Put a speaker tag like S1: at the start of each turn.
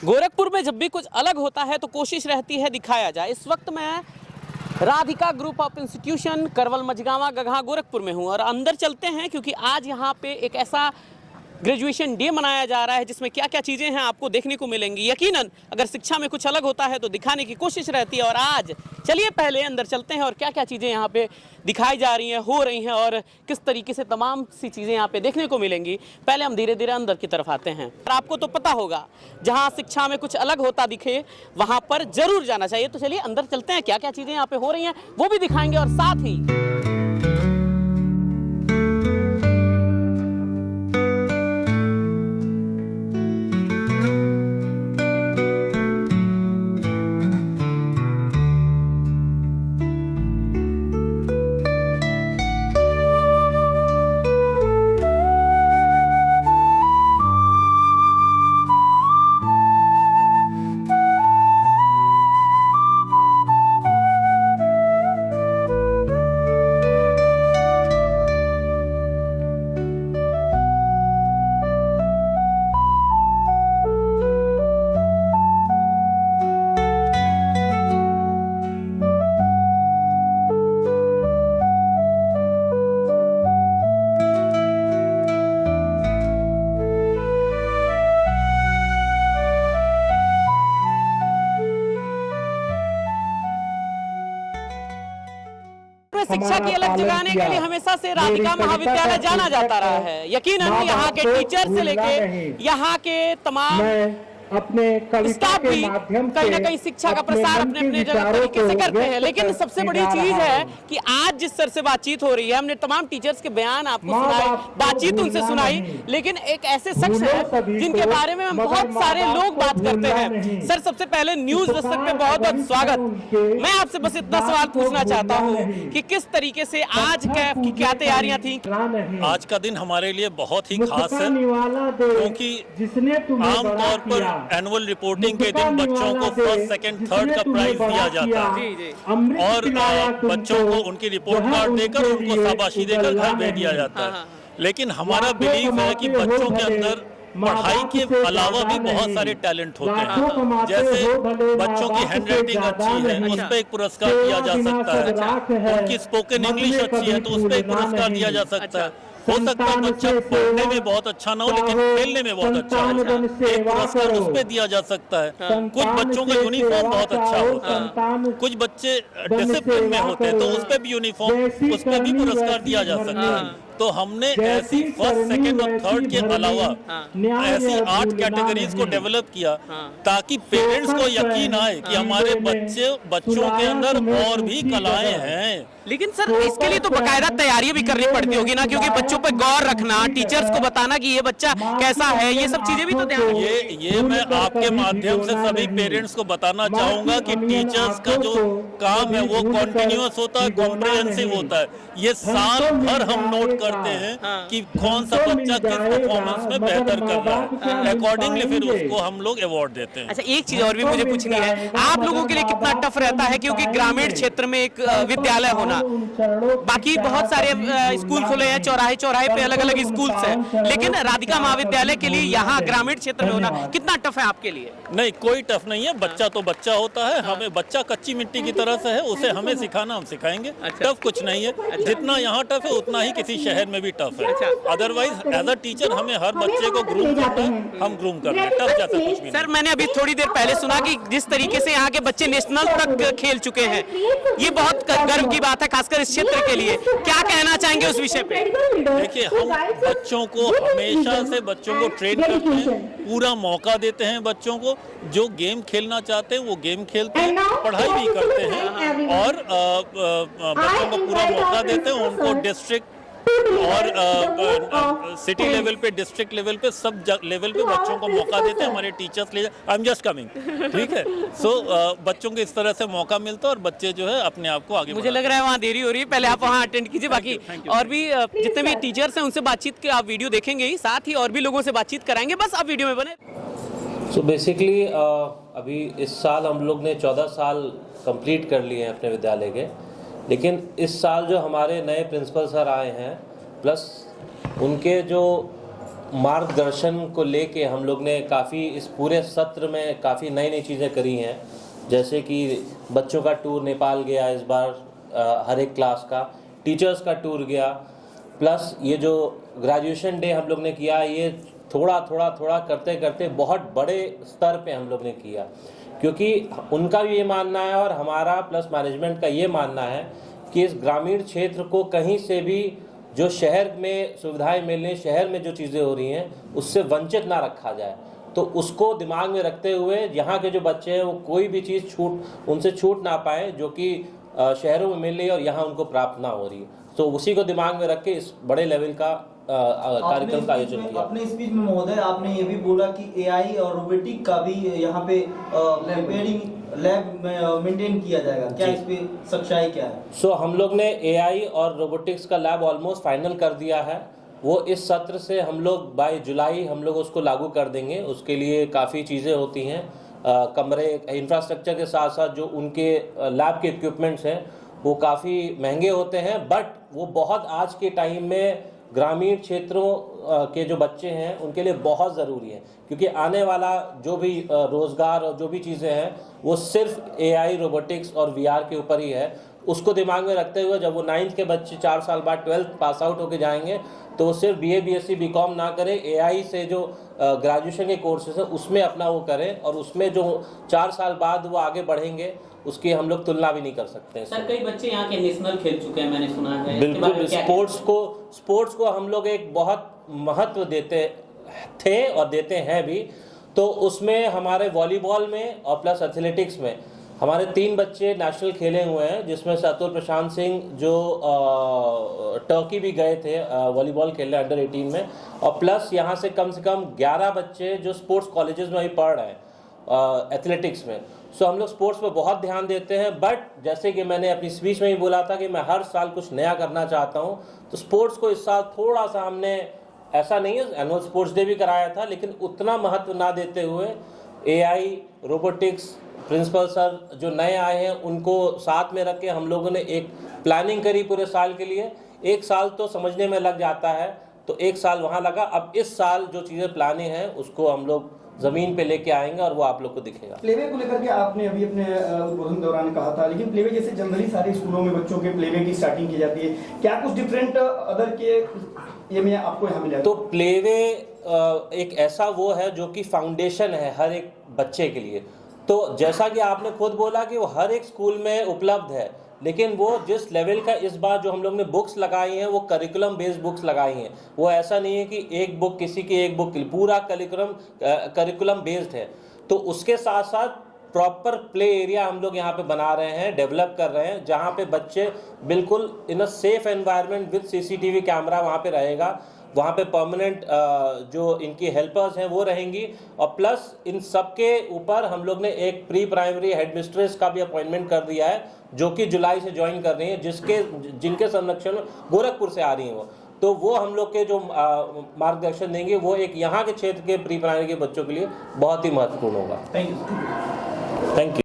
S1: गोरखपुर में जब भी कुछ अलग होता है तो कोशिश रहती है दिखाया जाए। इस वक्त मैं राधिका ग्रुप ऑफ इंस्टीट्यूशन करवल मझगांवा गगहा गोरखपुर में हूं और अंदर चलते हैं क्योंकि आज यहां पे एक ऐसा ग्रेजुएशन डे मनाया जा रहा है जिसमें क्या क्या चीज़ें हैं आपको देखने को मिलेंगी। यकीनन अगर शिक्षा में कुछ अलग होता है तो दिखाने की कोशिश रहती है और आज चलिए पहले अंदर चलते हैं और क्या क्या चीज़ें यहाँ पे दिखाई जा रही हैं, हो रही हैं और किस तरीके से तमाम सी चीज़ें यहाँ पे देखने को मिलेंगी। पहले हम धीरे धीरे अंदर की तरफ आते हैं और आपको तो पता होगा जहाँ शिक्षा में कुछ अलग होता दिखे वहाँ पर जरूर जाना चाहिए। तो चलिए अंदर चलते हैं, क्या क्या चीज़ें यहाँ पे हो रही हैं वो भी दिखाएंगे और साथ ही शिक्षा की अलग जगाने के लिए हमेशा से राधिका महाविद्यालय जाना जाता रहा है। यकीनन यहाँ के टीचर से लेके यहाँ के तमाम
S2: अपने
S1: स्टाफ भी कहीं ना कहीं शिक्षा का प्रसार अपने अपने तरीके से करते हैं। लेकिन सबसे बड़ी चीज है कि आज जिस सर से बातचीत हो रही है, हमने तमाम टीचर्स के बयान आपको सुनाए, बातचीत उनसे सुनाई, लेकिन एक ऐसे शख्स है जिनके बारे में हम बहुत सारे लोग बात करते हैं। सर सबसे पहले न्यूज दस्तक पे बहुत बहुत स्वागत। मैं आपसे बस इतना सवाल पूछना चाहता हूँ कि किस तरीके से आज की क्या तैयारियां थी।
S3: आज का दिन हमारे लिए बहुत ही खास है क्योंकि आमतौर पर एनुअल रिपोर्टिंग के दिन बच्चों को फर्स्ट, सेकंड, थर्ड का प्राइज दिया जाता है और बच्चों को उनकी रिपोर्ट कार्ड देकर उनको शाबाशी देकर घर भेज दिया जाता है। लेकिन हमारा बिलीव है कि बच्चों के अंदर पढ़ाई के अलावा भी बहुत सारे टैलेंट होते हैं। जैसे बच्चों की हैंड राइटिंग अच्छी है, उस पर एक पुरस्कार दिया जा सकता है। उनकी स्पोकन इंग्लिश अच्छी है तो उस पर एक पुरस्कार दिया जा सकता है। हो सकता है बच्चा पढ़ने में बहुत अच्छा ना हो लेकिन खेलने में बहुत अच्छा हो, एक पुरस्कार उस पे दिया जा सकता है। कुछ बच्चों का यूनिफॉर्म बहुत अच्छा होता है, कुछ बच्चे डिसिप्लिन में होते हैं तो उस पे भी यूनिफॉर्म, उस पे भी पुरस्कार दिया जा सकता है। तो हमने ऐसी फर्स्ट, सेकंड और थर्ड के अलावा ऐसी 8 कैटेगरीज को डेवलप किया ताकि पेरेंट्स को यकीन आए कि हमारे बच्चों के अंदर और भी कलाएं हैं।
S1: लेकिन सर इसके लिए तो बकायदा तैयारी भी करनी पड़ती होगी ना, क्योंकि बच्चों पर गौर रखना, टीचर्स को बताना कि ये बच्चा कैसा है, ये सब चीजें भी तो ध्यान।
S3: ये मैं आपके माध्यम से सभी पेरेंट्स को बताना चाहूंगा कि टीचर्स का जो काम है वो कॉन्टिन्यूअस होता है, कॉम्प्रिहेंसिव होता है। ये साल भर हम नोट करते हैं कि कौन सा बच्चा किस परफॉर्मेंस में बेहतर कर रहा है, अकॉर्डिंगली फिर उसको हम लोग अवार्ड देते हैं।
S1: अच्छा, एक चीज और भी मुझे पूछनी है, आप लोगों के लिए कितना टफ रहता है क्योंकि ग्रामीण क्षेत्र में एक विद्यालय होना, बाकी बहुत सारे स्कूल खुले हैं, चौराहे चौराहे पे अलग अलग स्कूल्स हैं, लेकिन राधिका महाविद्यालय के लिए यहाँ ग्रामीण क्षेत्र में होना कितना टफ है आपके लिए?
S3: नहीं, कोई टफ नहीं है। बच्चा तो बच्चा होता है, हमें बच्चा कच्ची मिट्टी की तरह से है, उसे हमें सिखाना हम सिखाएंगे। टफ कुछ नहीं है, जितना यहाँ टफ है उतना ही किसी शहर में भी टफ है। अदरवाइज एज अ टीचर हमें हर बच्चे को ग्रूम करना है, हम ग्रूम कर रहे हैं, टफ जैसा कुछ भी।
S1: सर मैंने अभी थोड़ी देर पहले सुना कि जिस तरीके से यहाँ के बच्चे नेशनल तक खेल चुके हैं, ये बहुत गर्व की बात है खासकर इस क्षेत्र के लिए। क्या कहना चाहेंगे उस विषय पे?
S3: देखिए, हम बच्चों को हमेशा से बच्चों को ट्रेन करते हैं, पूरा मौका देते हैं बच्चों को। जो गेम खेलना चाहते हैं वो गेम खेलते हैं, पढ़ाई भी करते हैं और बच्चों को पूरा मौका देते हैं। उनको डिस्ट्रिक्ट और सिटी लेवल पे, डिस्ट्रिक्ट लेवल पे, सब लेवल पे बच्चों को मौका देते हैं। हमारे टीचर्स ले, आई एम जस्ट कमिंग, ठीक है। सो बच्चों को इस तरह से मौका मिलता है और बच्चे जो है अपने आप को आगे।
S1: मुझे लग रहा है वहाँ देरी हो रही है, पहले आप वहाँ अटेंड कीजिए। बाकी और भी जितने भी टीचर्स हैं उनसे बातचीत के आप वीडियो देखेंगे ही, साथ ही और भी लोगों से बातचीत कराएंगे, बस आप वीडियो में बने।
S4: सो बेसिकली अभी इस साल हम लोग ने 14 साल कंप्लीट कर लिए हैं अपने विद्यालय के, लेकिन इस साल जो हमारे नए प्रिंसिपल सर आए हैं प्लस उनके जो मार्गदर्शन को लेके हम लोग ने काफ़ी इस पूरे सत्र में काफ़ी नई नई चीज़ें करी हैं, जैसे कि बच्चों का टूर नेपाल गया इस बार, हर एक क्लास का, टीचर्स का टूर गया, प्लस ये जो ग्रेजुएशन डे हम लोग ने किया, ये थोड़ा करते करते बहुत बड़े स्तर पे हम लोग ने किया, क्योंकि उनका भी ये मानना है और हमारा प्लस मैनेजमेंट का ये मानना है कि इस ग्रामीण क्षेत्र को कहीं से भी जो शहर में सुविधाएं मिल रही, शहर में जो चीज़ें हो रही हैं उससे वंचित ना रखा जाए। तो उसको दिमाग में रखते हुए यहाँ के जो बच्चे हैं वो कोई भी चीज़ उनसे छूट ना पाए जो कि शहरों में मिल रही है और यहाँ उनको प्राप्त ना हो रही है। तो उसी को दिमाग में रख के इस बड़े लेवल का कार्यक्रम का आयोजन किया।
S2: अपने स्पीच में महोदय आपने ये भी बोला कि एआई और रोबोटिक का भी यहाँ पे लैब मेंटेन किया जाएगा, क्या इस पे सच्चाई क्या है?
S4: हम लोग ने एआई और रोबोटिक्स का लैब ऑलमोस्ट फाइनल कर दिया है। वो इस सत्र से हम लोग बाय जुलाई हम लोग उसको लागू कर देंगे। उसके लिए काफ़ी चीज़ें होती हैं, कमरे इंफ्रास्ट्रक्चर के साथ साथ जो उनके लैब के इक्विपमेंट्स हैं वो काफ़ी महंगे होते हैं, बट वो बहुत आज के टाइम में ग्रामीण क्षेत्रों के जो बच्चे हैं उनके लिए बहुत ज़रूरी है, क्योंकि आने वाला जो भी रोज़गार और जो भी चीज़ें हैं वो सिर्फ एआई, रोबोटिक्स और वीआर के ऊपर ही है। उसको दिमाग में रखते हुए जब वो 9th के बच्चे 4 साल बाद 12th पास आउट होके जाएंगे तो वो सिर्फ बीए, बीएससी, बीकॉम ना करें, एआई से जो ग्रेजुएशन के कोर्सेज हैं उसमें अपना वो करें, और उसमें जो 4 साल बाद वो आगे बढ़ेंगे उसकी हम लोग तुलना भी नहीं कर सकते हैं।
S1: सर, कई बच्चे यहाँ के नेशनल खेल चुके हैं, मैंने सुना है।
S4: बिल्कुल, स्पोर्ट्स को हम लोग एक बहुत महत्व देते थे और देते हैं भी। तो उसमें हमारे वॉलीबॉल में और प्लस एथलेटिक्स में हमारे 3 बच्चे नेशनल खेले हुए हैं, जिसमें से अतुल प्रशांत सिंह जो टर्की भी गए थे वॉलीबॉल खेलने अंडर 18 में, और प्लस यहाँ से कम 11 बच्चे जो स्पोर्ट्स कॉलेजेस में अभी पढ़ रहे हैं एथलेटिक्स में। हम लोग स्पोर्ट्स पर बहुत ध्यान देते हैं, बट जैसे कि मैंने अपनी स्पीच में ही बोला था कि मैं हर साल कुछ नया करना चाहता हूँ, तो स्पोर्ट्स को इस साल थोड़ा सा हमने, ऐसा नहीं है एनुअल स्पोर्ट्स डे भी कराया था, लेकिन उतना महत्व ना देते हुए एआई, रोबोटिक्स, प्रिंसिपल सर जो नए आए हैं उनको साथ में रख के हम लोगों ने एक प्लानिंग करी पूरे साल के लिए। 1 साल तो समझने में लग जाता है, तो 1 साल वहाँ लगा। अब इस साल जो चीज़ें प्लानिंग हैं उसको हम लोग ज़मीन पे लेके आएंगे और वो आप लोग को दिखेगा।
S5: प्लेवे को लेकर के आपने अभी अपने उद्बोधन दौरान कहा था, लेकिन प्लेवे जैसे जनरली सारे स्कूलों में बच्चों के प्लेवे की स्टार्टिंग की जाती है, क्या कुछ डिफरेंट अदर के ये में आपको यहाँ मिला?
S4: तो प्लेवे एक ऐसा वो है जो कि फाउंडेशन है हर एक बच्चे के लिए। तो जैसा कि आपने खुद बोला कि वो हर एक स्कूल में उपलब्ध है, लेकिन वो जिस लेवल का इस बार जो हम लोग ने बुक्स लगाई हैं वो करिकुलम बेस्ड बुक्स लगाई हैं। वो ऐसा नहीं है कि एक बुक किसी की एक बुक, पूरा करिकुलम बेस्ड है। तो उसके साथ साथ प्रॉपर प्ले एरिया हम लोग यहाँ पे बना रहे हैं, डेवलप कर रहे हैं, जहाँ पे बच्चे बिल्कुल in a safe environment with CCTV camera वहाँ पे रहेगा। वहाँ पे परमानेंट जो इनकी हेल्पर्स हैं वो रहेंगी, और प्लस इन सब के ऊपर हम लोग ने एक प्री प्राइमरी हेडमिस्ट्रेस का भी अपॉइंटमेंट कर दिया है, जो कि जुलाई से ज्वाइन कर रही है, जिनके संरक्षण गोरखपुर से आ रही हैं तो वो हम लोग के जो मार्गदर्शन देंगे वो एक यहाँ के क्षेत्र के प्री प्राइमरी के बच्चों के लिए बहुत ही महत्वपूर्ण होगा।
S5: Thank you.
S4: Thank you.